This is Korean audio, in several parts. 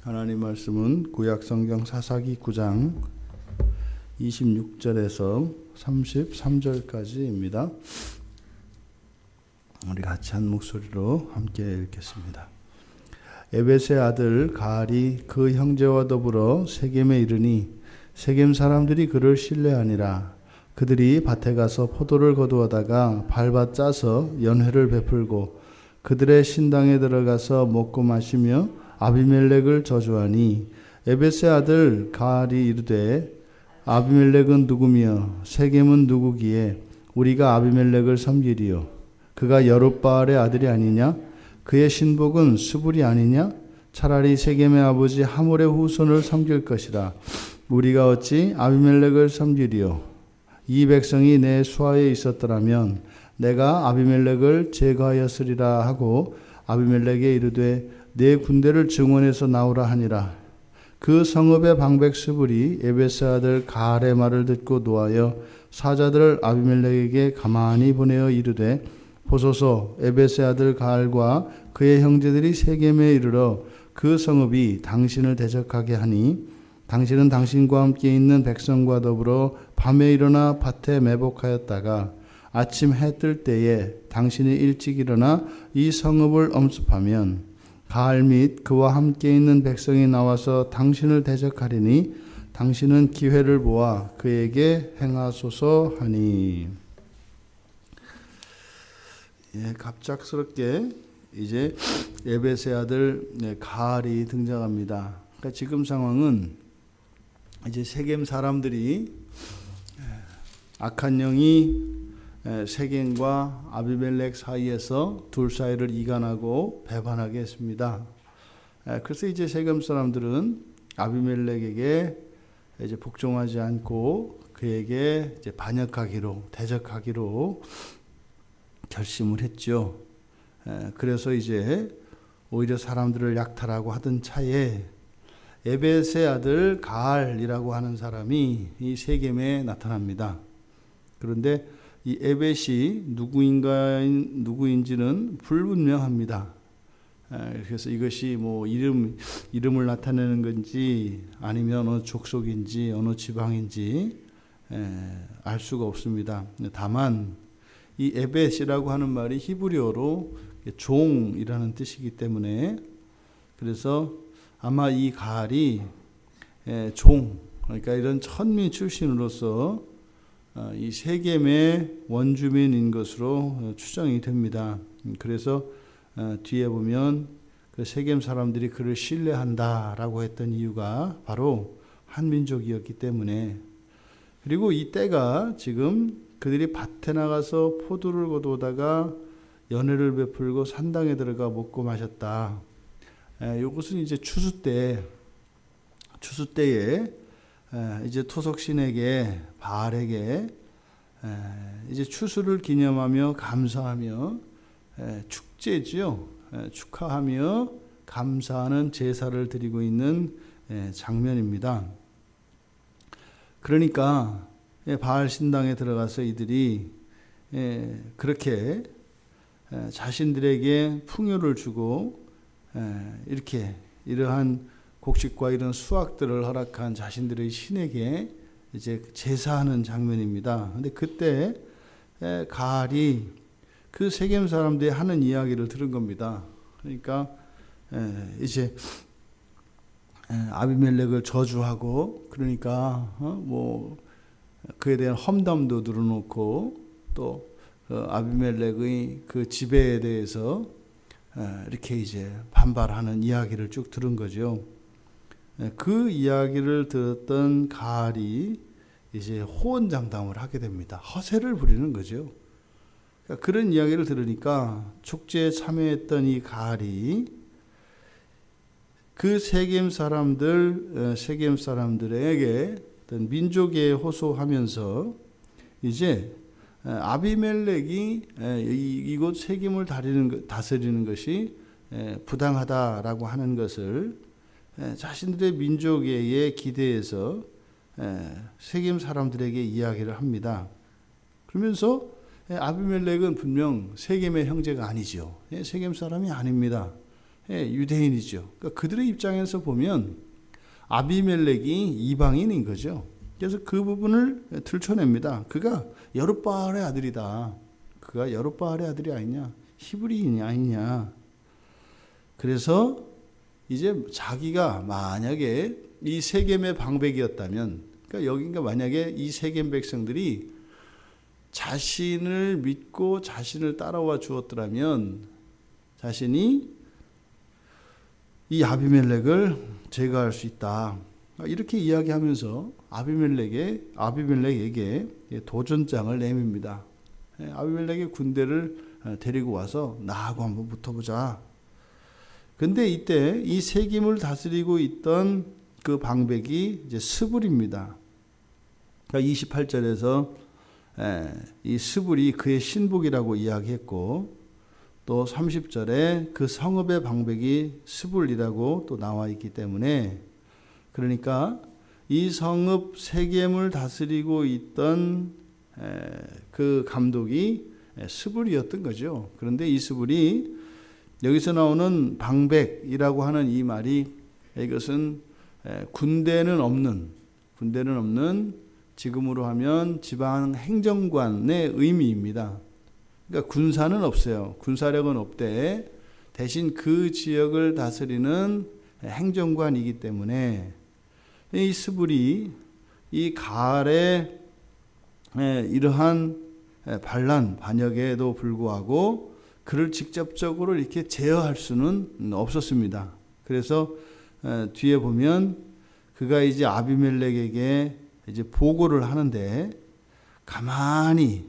하나님 말씀은 구약성경 사사기 9장 26절에서 33절까지입니다. 우리 같이 한 목소리로 함께 읽겠습니다. 에벳의 아들 가알이 그 형제와 더불어 세겜에 이르니 세겜 사람들이 그를 신뢰하니라. 그들이 밭에 가서 포도를 거두어다가 밟아 짜서 연회를 베풀고 그들의 신당에 들어가서 먹고 마시며 아비멜렉을 저주하니 에벳의 아들 가알이 이르되 아비멜렉은 누구며 세겜은 누구기에 우리가 아비멜렉을 섬기리요. 그가 여룹바알의 아들이 아니냐? 그의 신복은 수불이 아니냐? 차라리 세겜의 아버지 하몰의 후손을 섬길 것이라. 우리가 어찌 아비멜렉을 섬기리요? 이 백성이 내 수하에 있었더라면 내가 아비멜렉을 제거하였으리라 하고 아비멜렉에 이르되 내 군대를 증원해서 나오라 하니라. 그 성읍의 방백 스불이 에벳의 아들 가알의 말을 듣고 노하여 사자들을 아비멜렉에게 가만히 보내어 이르되 보소서, 에벳의 아들 가알과 그의 형제들이 세겜에 이르러 그 성읍이 당신을 대적하게 하니 당신은 당신과 함께 있는 백성과 더불어 밤에 일어나 밭에 매복하였다가 아침 해 뜰 때에 당신이 일찍 일어나 이 성읍을 엄습하면 가알 및 그와 함께 있는 백성이 나와서 당신을 대적하리니 당신은 기회를 보아 그에게 행하소서 하니. 갑작스럽게 이제 에벳의 아들 가알이 등장합니다. 그러니까 지금 상황은 이제 세겜 사람들이 악한 영이 세겜과 아비멜렉 사이에서 둘 사이를 이간하고 배반하게 했습니다. 그래서 이제 세겜 사람들은 아비멜렉에게 이제 복종하지 않고 그에게 이제 반역하기로, 대적하기로 결심을 했죠. 그래서 이제 오히려 사람들을 약탈하고 하던 차에 에벳의 아들 가알이라고 하는 사람이 이 세겜에 나타납니다. 그런데 이 에벳이 누구인지는 불분명합니다. 그래서 이것이 뭐 이름을 나타내는 건지 아니면 어느 족속인지 어느 지방인지 알 수가 없습니다. 다만 이 에벳이라고 하는 말이 히브리어로 종이라는 뜻이기 때문에 그래서 아마 이 가알이 종, 그러니까 이런 천민 출신으로서 이 세겜의 원주민인 것으로 추정이 됩니다. 그래서 뒤에 보면 그 세겜 사람들이 그를 신뢰한다라고 했던 이유가 바로 한 민족이었기 때문에, 그리고 이 때가 지금 그들이 밭에 나가서 포도를 거두다가 연회를 베풀고 산당에 들어가 먹고 마셨다. 이것은 이제 추수 때에 이제 토속신에게 바알에게 이제 추수를 기념하며 감사하며 축제지요. 축하하며 감사하는 제사를 드리고 있는 장면입니다. 그러니까 바알 신당에 들어가서 이들이 그렇게 자신들에게 풍요를 주고 이렇게 이러한 곡식과 이런 수확들을 허락한 자신들의 신에게 이제 제사하는 장면입니다. 근데 그때 가알이 그 세겜 사람들이 하는 이야기를 들은 겁니다. 그러니까 이제 아비멜렉을 저주하고, 그러니까 뭐 그에 대한 험담도 늘어놓고 또 아비멜렉의 그 지배에 대해서 이렇게 이제 반발하는 이야기를 쭉 들은 거죠. 그 이야기를 들었던 가알이 이제 호언장담을 하게 됩니다. 허세를 부리는 거죠. 그러니까 그런 이야기를 들으니까 축제에 참여했던 이 가알이 그 세겜 사람들에게 어떤 민족에 호소하면서 이제 아비멜렉이 이곳 세겜을 다스리는 것이 부당하다라고 하는 것을 자신들의 민족에 기대해서 세겜 사람들에게 이야기를 합니다. 그러면서 아비멜렉은 분명 세겜의 형제가 아니죠. 세겜 사람이 아닙니다. 유대인이죠. 그러니까 그들의 입장에서 보면 아비멜렉이 이방인인 거죠. 그래서 그 부분을 들춰냅니다. 그가 여룹바알의 아들이다. 그가 여룹바알의 아들이 아니냐? 히브리인이 아니냐? 그래서 이제 자기가 만약에 이 세겜의 방백이었다면, 그러니까 여기가 만약에 이 세겜 백성들이 자신을 믿고 자신을 따라와 주었더라면 자신이 이 아비멜렉을 제거할 수 있다. 이렇게 이야기하면서 아비멜렉에게 도전장을 내밉니다. 아비멜렉의 군대를 데리고 와서 나하고 한번 붙어보자. 근데 이때 이 세겜을 다스리고 있던 그 방백이 이제 스불입니다. 그러니까 28절에서 이 스불이 그의 신복이라고 이야기했고, 또 30절에 그 성읍의 방백이 스불이라고 또 나와 있기 때문에, 그러니까 이 성읍 세겜을 다스리고 있던 그 감독이 스불이었던 거죠. 그런데 이 스불이 여기서 나오는 방백이라고 하는 이 말이, 이것은 군대는 없는 지금으로 하면 지방 행정관의 의미입니다. 그러니까 군사는 없어요. 군사력은 없대. 대신 그 지역을 다스리는 행정관이기 때문에 이 스불이 이 가알의 이러한 반란 반역에도 불구하고 그를 직접적으로 이렇게 제어할 수는 없었습니다. 그래서 뒤에 보면 그가 이제 아비멜렉에게 이제 보고를 하는데 가만히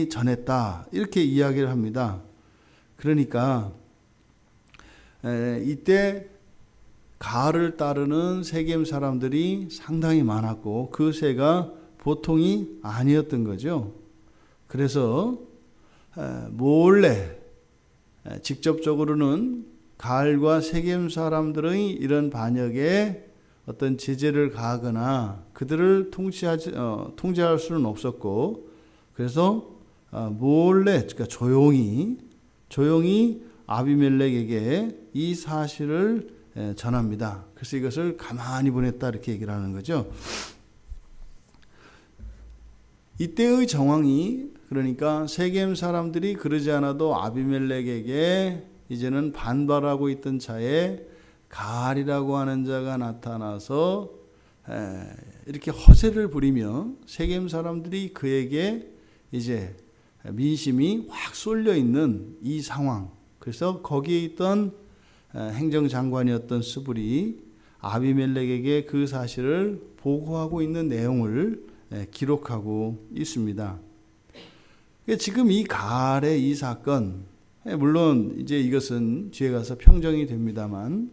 전했다, 이렇게 이야기를 합니다. 그러니까 이때 가알을 따르는 세겜 사람들이 상당히 많았고 그 세가 보통이 아니었던 거죠. 그래서 몰래 직접적으로는 가알과 세겜 사람들의 이런 반역에 어떤 제재를 가하거나 그들을 통제할 수는 없었고, 그래서 몰래, 그러니까 조용히 아비멜렉에게 이 사실을 전합니다. 그래서 이것을 가만히 보냈다, 이렇게 얘기를 하는 거죠. 이때의 정황이, 그러니까 세겜 사람들이 그러지 않아도 아비멜렉에게 이제는 반발하고 있던 차에 가알이라고 하는 자가 나타나서 이렇게 허세를 부리며 세겜 사람들이 그에게 이제 민심이 확 쏠려 있는 이 상황. 그래서 거기에 있던 행정장관이었던 스불이 아비멜렉에게 그 사실을 보고하고 있는 내용을 기록하고 있습니다. 지금 이 가알의 이 사건, 물론 이제 이것은 뒤에 가서 평정이 됩니다만,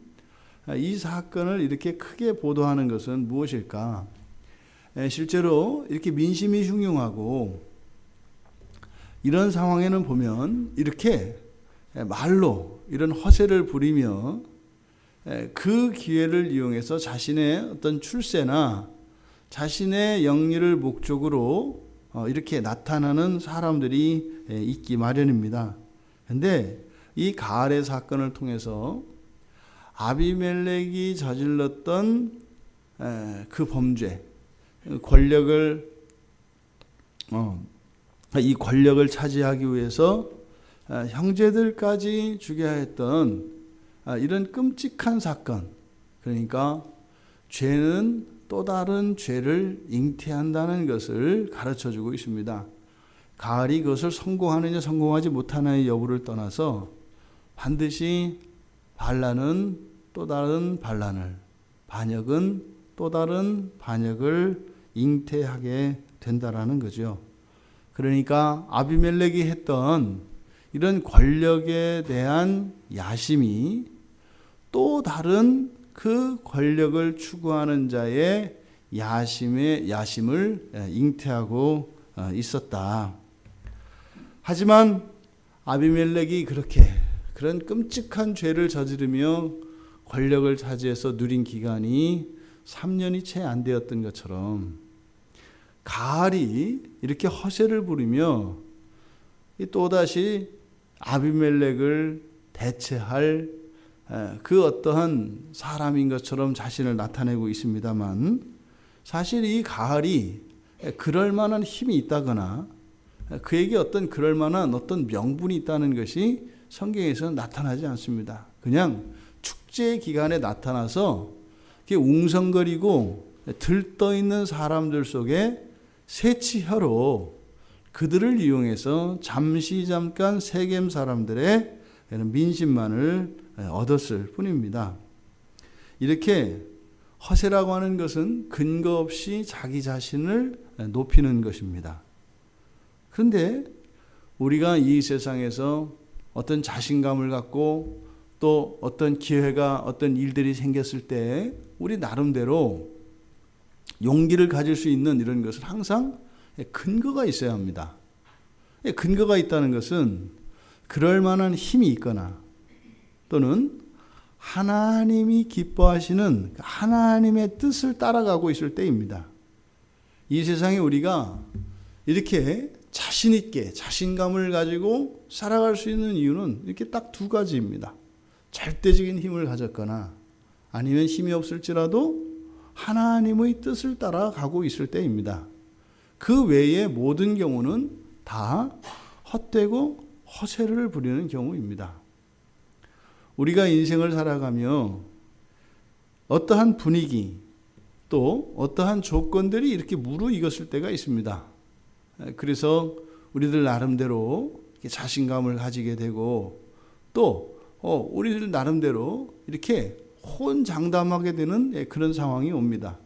이 사건을 이렇게 크게 보도하는 것은 무엇일까? 실제로 이렇게 민심이 흉흉하고 이런 상황에는 보면 이렇게 말로 이런 허세를 부리며 그 기회를 이용해서 자신의 어떤 출세나 자신의 영리를 목적으로 이렇게 나타나는 사람들이 있기 마련입니다. 그런데 이 가알의 사건을 통해서 아비멜렉이 저질렀던 그 범죄, 이 권력을 차지하기 위해서 형제들까지 죽여야 했던 이런 끔찍한 사건, 그러니까 죄는 또 다른 죄를 잉태한다는 것을 가르쳐주고 있습니다. 가알이 그것을 성공하느냐 성공하지 못하느냐의 여부를 떠나서 반드시 반란은 또 다른 반란을, 반역은 또 다른 반역을 잉태하게 된다라는 거죠. 그러니까 아비멜렉이 했던 이런 권력에 대한 야심이 또 다른 그 권력을 추구하는 자의 야심을 잉태하고 있었다. 하지만 아비멜렉이 그런 끔찍한 죄를 저지르며 권력을 차지해서 누린 기간이 3년이 채 안 되었던 것처럼 가알이 이렇게 허세를 부리며 또다시 아비멜렉을 대체할 그 어떠한 사람인 것처럼 자신을 나타내고 있습니다만, 사실 이 가을이 그럴 만한 힘이 있다거나 그에게 어떤 그럴 만한 어떤 명분이 있다는 것이 성경에서는 나타나지 않습니다. 그냥 축제 기간에 나타나서 웅성거리고 들떠있는 사람들 속에 새치혀로 그들을 이용해서 잠깐 세겜 사람들의 민심만을 얻었을 뿐입니다. 이렇게 허세라고 하는 것은 근거 없이 자기 자신을 높이는 것입니다. 그런데 우리가 이 세상에서 어떤 자신감을 갖고 또 어떤 기회가 어떤 일들이 생겼을 때 우리 나름대로 용기를 가질 수 있는 이런 것은 항상 근거가 있어야 합니다. 근거가 있다는 것은 그럴 만한 힘이 있거나 또는 하나님이 기뻐하시는 하나님의 뜻을 따라가고 있을 때입니다. 이 세상에 우리가 이렇게 자신 있게 자신감을 가지고 살아갈 수 있는 이유는 이렇게 딱 두 가지입니다. 절대적인 힘을 가졌거나 아니면 힘이 없을지라도 하나님의 뜻을 따라가고 있을 때입니다. 그 외의 모든 경우는 다 헛되고 허세를 부리는 경우입니다. 우리가 인생을 살아가며 어떠한 분위기 또 어떠한 조건들이 이렇게 무르익었을 때가 있습니다. 그래서 우리들 나름대로 자신감을 가지게 되고 또 우리들 나름대로 이렇게 호언장담하게 되는 그런 상황이 옵니다.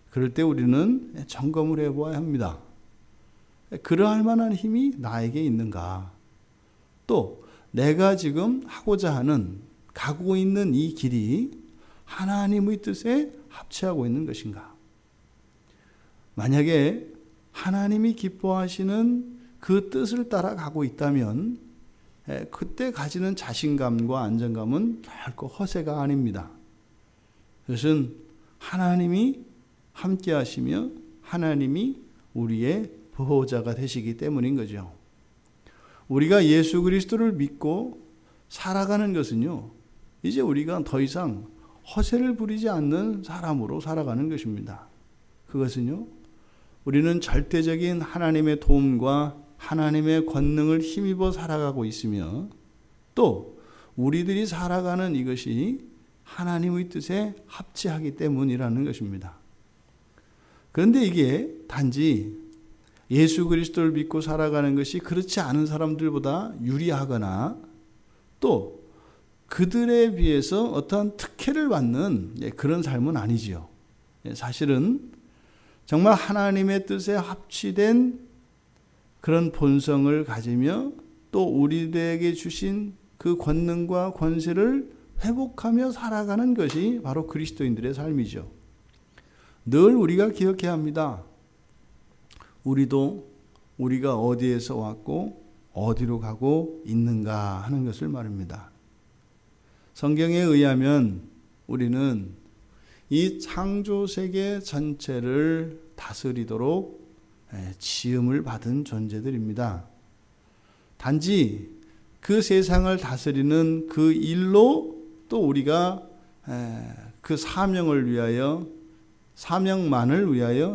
그럴 때 우리는 점검을 해보아야 합니다. 그러할 만한 힘이 나에게 있는가? 또 내가 지금 하고자 하는 가고 있는 이 길이 하나님의 뜻에 합치하고 있는 것인가? 만약에 하나님이 기뻐하시는 그 뜻을 따라 가고 있다면 그때 가지는 자신감과 안정감은 결코 허세가 아닙니다. 그것은 하나님이 함께 하시며 하나님이 우리의 보호자가 되시기 때문인 거죠. 우리가 예수 그리스도를 믿고 살아가는 것은요, 이제 우리가 더 이상 허세를 부리지 않는 사람으로 살아가는 것입니다. 그것은요, 우리는 절대적인 하나님의 도움과 하나님의 권능을 힘입어 살아가고 있으며 또 우리들이 살아가는 이것이 하나님의 뜻에 합치하기 때문이라는 것입니다. 그런데 이게 단지 예수 그리스도를 믿고 살아가는 것이 그렇지 않은 사람들보다 유리하거나 또 그들에 비해서 어떠한 특혜를 받는 그런 삶은 아니지요. 사실은 정말 하나님의 뜻에 합치된 그런 본성을 가지며 또 우리들에게 주신 그 권능과 권세를 회복하며 살아가는 것이 바로 그리스도인들의 삶이죠. 늘 우리가 기억해야 합니다. 우리가 어디에서 왔고 어디로 가고 있는가 하는 것을 말입니다. 성경에 의하면 우리는 이 창조세계 전체를 다스리도록 지음을 받은 존재들입니다. 단지 그 세상을 다스리는 그 일로 또 우리가 그 사명만을 위하여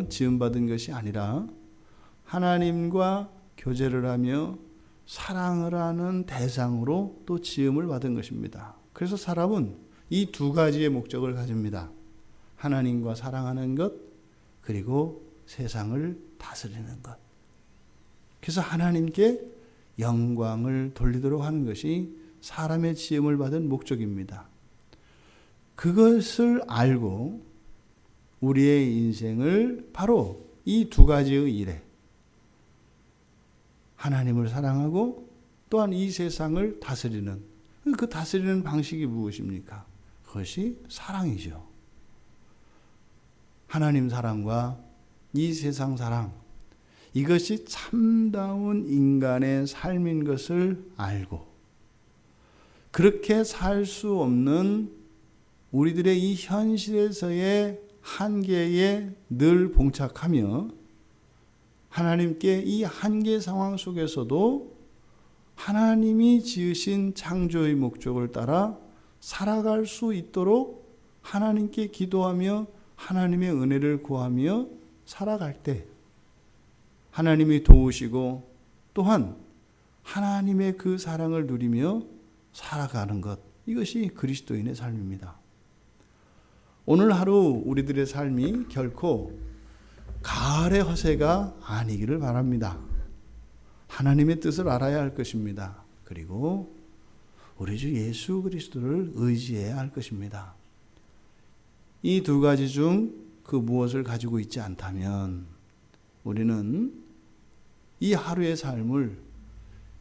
지음받은 것이 아니라 하나님과 교제를 하며 사랑을 하는 대상으로 또 지음을 받은 것입니다. 그래서 사람은 이 두 가지의 목적을 가집니다. 하나님과 사랑하는 것, 그리고 세상을 다스리는 것. 그래서 하나님께 영광을 돌리도록 하는 것이 사람의 지음을 받은 목적입니다. 그것을 알고 우리의 인생을 바로 이 두 가지의 일에 하나님을 사랑하고 또한 이 세상을 다스리는 그 다스리는 방식이 무엇입니까? 그것이 사랑이죠. 하나님 사랑과 이 세상 사랑, 이것이 참다운 인간의 삶인 것을 알고 그렇게 살 수 없는 우리들의 이 현실에서의 한계에 늘 봉착하며 하나님께 이 한계 상황 속에서도 하나님이 지으신 창조의 목적을 따라 살아갈 수 있도록 하나님께 기도하며 하나님의 은혜를 구하며 살아갈 때 하나님이 도우시고 또한 하나님의 그 사랑을 누리며 살아가는 것, 이것이 그리스도인의 삶입니다. 오늘 하루 우리들의 삶이 결코 가을의 허세가 아니기를 바랍니다. 하나님의 뜻을 알아야 할 것입니다. 그리고 우리 주 예수 그리스도를 의지해야 할 것입니다. 이 두 가지 중 그 무엇을 가지고 있지 않다면 우리는 이 하루의 삶을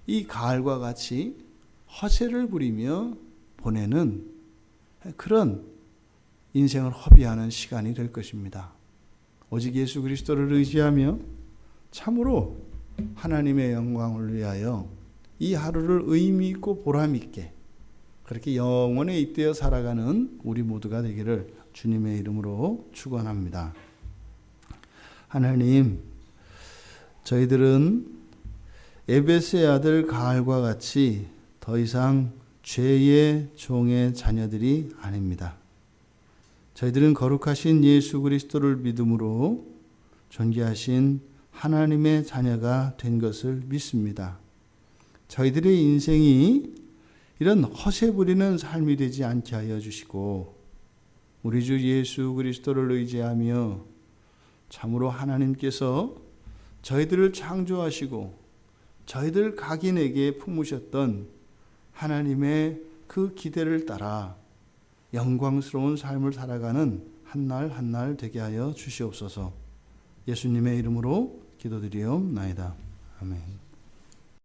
이 가을과 같이 허세를 부리며 보내는 그런 인생을 허비하는 시간이 될 것입니다. 오직 예수 그리스도를 의지하며 참으로 하나님의 영광을 위하여 이 하루를 의미 있고 보람 있게 그렇게 영원에 잇대어 살아가는 우리 모두가 되기를 주님의 이름으로 축원합니다. 하나님, 저희들은 에베스의 아들 가알과 같이 더 이상 죄의 종의 자녀들이 아닙니다. 저희들은 거룩하신 예수 그리스도를 믿음으로 존귀하신 하나님의 자녀가 된 것을 믿습니다. 저희들의 인생이 이런 허세 부리는 삶이 되지 않게 하여 주시고 우리 주 예수 그리스도를 의지하며 참으로 하나님께서 저희들을 창조하시고 저희들 각인에게 품으셨던 하나님의 그 기대를 따라 영광스러운 삶을 살아가는 한 날 한 날 되게 하여 주시옵소서. 예수님의 이름으로 기도드리옵나이다. 아멘.